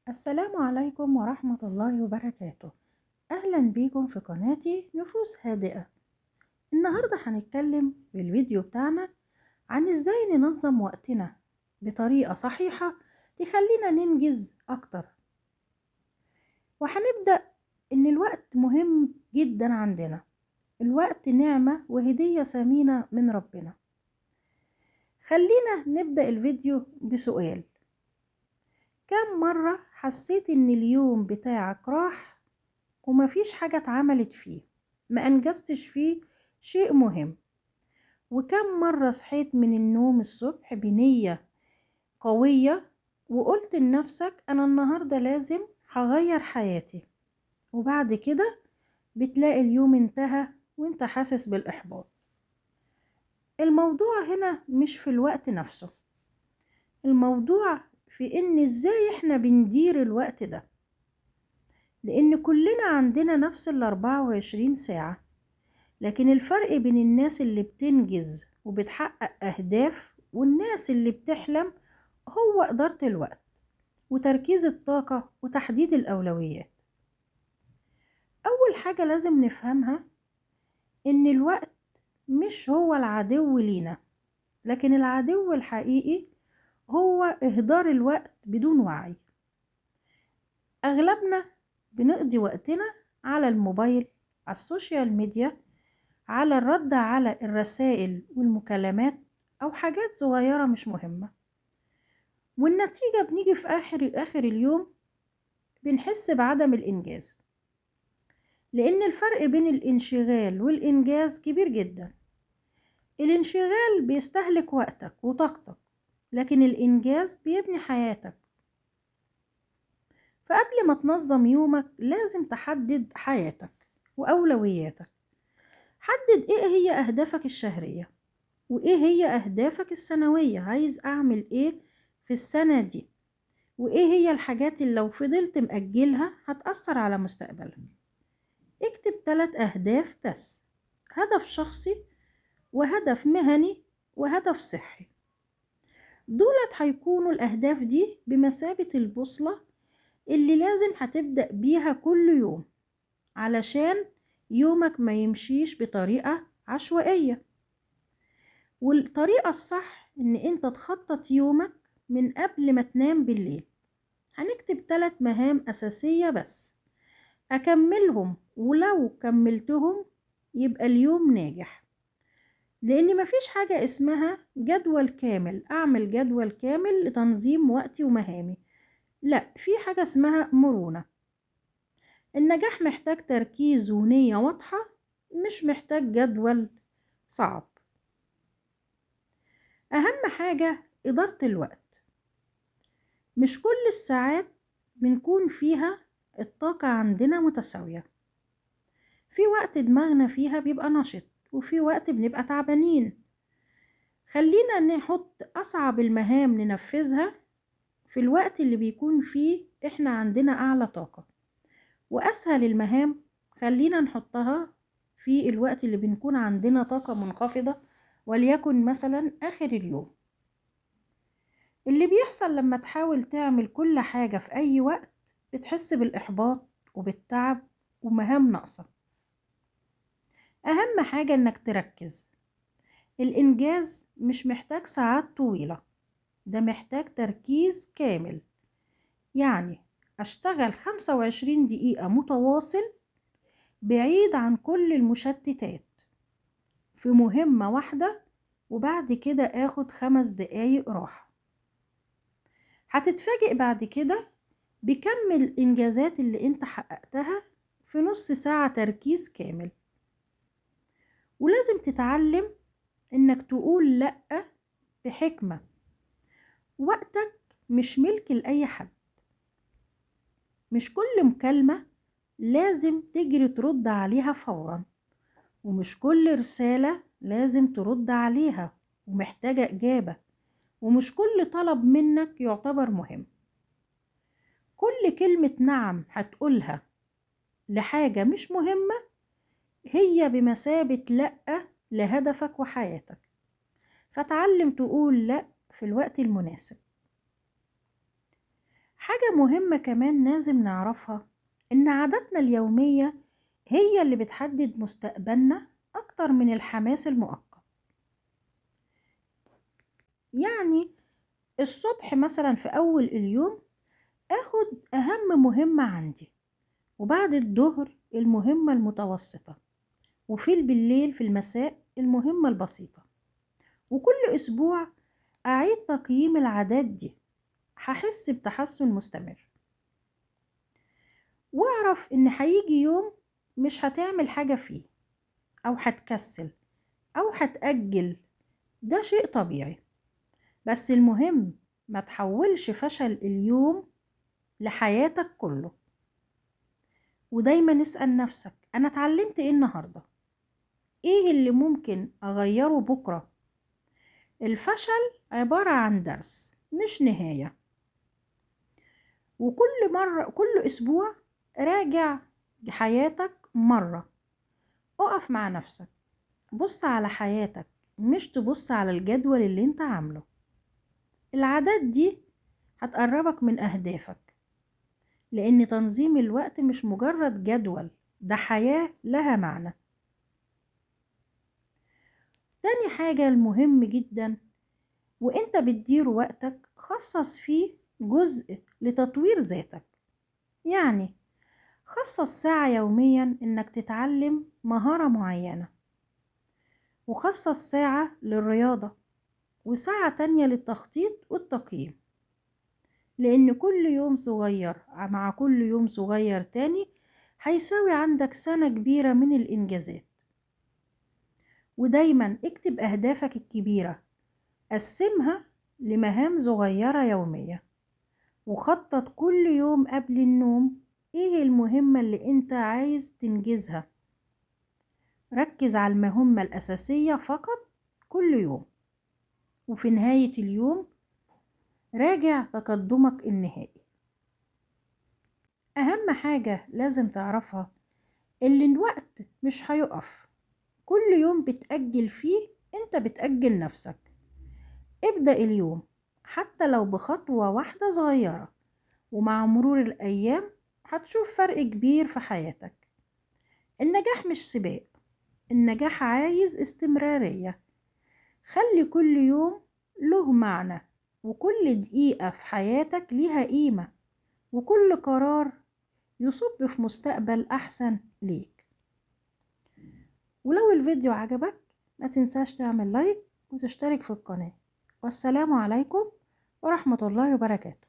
السلام عليكم ورحمة الله وبركاته. أهلا بيكم في قناتي نفوس هادئة. النهاردة هنتكلم بالفيديو بتاعنا عن إزاي ننظم وقتنا بطريقة صحيحة تخلينا ننجز أكتر. وهنبدأ إن الوقت مهم جدا عندنا. الوقت نعمة وهدية ثمينة من ربنا. خلينا نبدأ الفيديو بسؤال: كم مرة حسيت إن اليوم بتاعك راح ومفيش حاجة اتعملت فيه، ما أنجزتش فيه شيء مهم؟ وكم مرة صحيت من النوم الصبح بنية قوية وقلت لنفسك أنا النهاردة لازم هغير حياتي، وبعد كده بتلاقي اليوم انتهى وانت حاسس بالإحباط؟ الموضوع هنا مش في الوقت نفسه، الموضوع في إن إزاي إحنا بندير الوقت ده. لأن كلنا عندنا نفس 24 ساعة، لكن الفرق بين الناس اللي بتنجز وبتحقق أهداف والناس اللي بتحلم هو إدارة الوقت وتركيز الطاقة وتحديد الأولويات. أول حاجة لازم نفهمها إن الوقت مش هو العدو لينا، لكن العدو الحقيقي هو إهدار الوقت بدون وعي. أغلبنا بنقضي وقتنا على الموبايل، على السوشيال ميديا، على الرد على الرسائل والمكالمات أو حاجات صغيرة مش مهمة، والنتيجة بنيجي في آخر اليوم بنحس بعدم الإنجاز. لأن الفرق بين الانشغال والإنجاز كبير جدا. الانشغال بيستهلك وقتك وطاقتك، لكن الإنجاز بيبني حياتك. فقبل ما تنظم يومك لازم تحدد حياتك وأولوياتك. حدد إيه هي أهدافك الشهرية وإيه هي أهدافك السنوية. عايز أعمل إيه في السنة دي، وإيه هي الحاجات اللي لو فضلت مأجلها هتأثر على مستقبلك. اكتب 3 أهداف بس: هدف شخصي وهدف مهني وهدف صحي. دولت هيكونوا الأهداف دي بمثابة البوصلة اللي لازم هتبدأ بيها كل يوم علشان يومك ما يمشيش بطريقة عشوائية. والطريقة الصح إن أنت تخطط يومك من قبل ما تنام بالليل. هنكتب 3 مهام أساسية بس، أكملهم، ولو كملتهم يبقى اليوم ناجح. لأن مفيش حاجة اسمها جدول كامل، أعمل جدول كامل لتنظيم وقتي ومهامي. لا، في حاجة اسمها مرونة. النجاح محتاج تركيز ونية واضحة، مش محتاج جدول صعب. أهم حاجة إدارة الوقت. مش كل الساعات بنكون فيها الطاقة عندنا متساوية. في وقت دماغنا فيها بيبقى نشط، وفي وقت بنبقى تعبانين. خلينا نحط أصعب المهام ننفذها في الوقت اللي بيكون فيه إحنا عندنا أعلى طاقة، وأسهل المهام خلينا نحطها في الوقت اللي بنكون عندنا طاقة منخفضة، وليكن مثلا آخر اليوم. اللي بيحصل لما تحاول تعمل كل حاجة في أي وقت بتحس بالإحباط وبالتعب ومهام ناقصة. أهم حاجة إنك تركز. الإنجاز مش محتاج ساعات طويلة، ده محتاج تركيز كامل. يعني أشتغل 25 دقيقة متواصل بعيد عن كل المشتتات في مهمة واحدة، وبعد كده آخد 5 دقايق راحة. هتتفاجئ بعد كده بكم الإنجازات اللي انت حققتها في نص ساعة تركيز كامل. ولازم تتعلم انك تقول لأ بحكمة. وقتك مش ملك لأي حد. مش كل مكالمة لازم تجري ترد عليها فورا، ومش كل رسالة لازم ترد عليها ومحتاجة إجابة، ومش كل طلب منك يعتبر مهم. كل كلمة نعم هتقولها لحاجة مش مهمة هي بمثابة لأ لهدفك وحياتك. فتعلم تقول لأ في الوقت المناسب. حاجة مهمة كمان لازم نعرفها، إن عاداتنا اليومية هي اللي بتحدد مستقبلنا أكتر من الحماس المؤقت. يعني الصبح مثلا في أول اليوم أخد أهم مهمة عندي، وبعد الظهر المهمة المتوسطة، وفي بالليل في المساء المهمة البسيطة. وكل أسبوع أعيد تقييم العادات دي، هحس بتحسن مستمر. واعرف إن هيجي يوم مش هتعمل حاجة فيه، أو هتكسل، أو هتأجل. ده شيء طبيعي، بس المهم ما تحولش فشل اليوم لحياتك كله. ودايما اسأل نفسك، أنا اتعلمت إيه النهاردة؟ إيه اللي ممكن أغيره بكرة؟ الفشل عبارة عن درس مش نهاية. وكل مرة، كل أسبوع راجع حياتك مرة. اقف مع نفسك، بص على حياتك، مش تبص على الجدول اللي انت عامله. العادات دي هتقربك من أهدافك، لأن تنظيم الوقت مش مجرد جدول، ده حياة لها معنى. تاني حاجة المهم جدا، وانت بتدير وقتك خصص فيه جزء لتطوير ذاتك. يعني خصص ساعة يوميا انك تتعلم مهارة معينة، وخصص ساعة للرياضة، وساعة تانية للتخطيط والتقييم. لأن كل يوم صغير مع كل يوم صغير تاني هيساوي عندك سنة كبيرة من الإنجازات. ودايما اكتب أهدافك الكبيرة، قسمها لمهام صغيرة يومية، وخطط كل يوم قبل النوم ايه المهمة اللي انت عايز تنجزها. ركز على المهمة الأساسية فقط كل يوم، وفي نهاية اليوم راجع تقدمك النهائي. أهم حاجة لازم تعرفها إن الوقت مش هيقف. كل يوم بتأجل فيه انت بتأجل نفسك. ابدأ اليوم حتى لو بخطوة واحدة صغيرة، ومع مرور الأيام هتشوف فرق كبير في حياتك. النجاح مش سباق، النجاح عايز استمرارية. خلي كل يوم له معنى، وكل دقيقة في حياتك ليها قيمة، وكل قرار يصب في مستقبل أحسن ليك. ولو الفيديو عجبك ما تنساش تعمل لايك وتشترك في القناة. والسلام عليكم ورحمة الله وبركاته.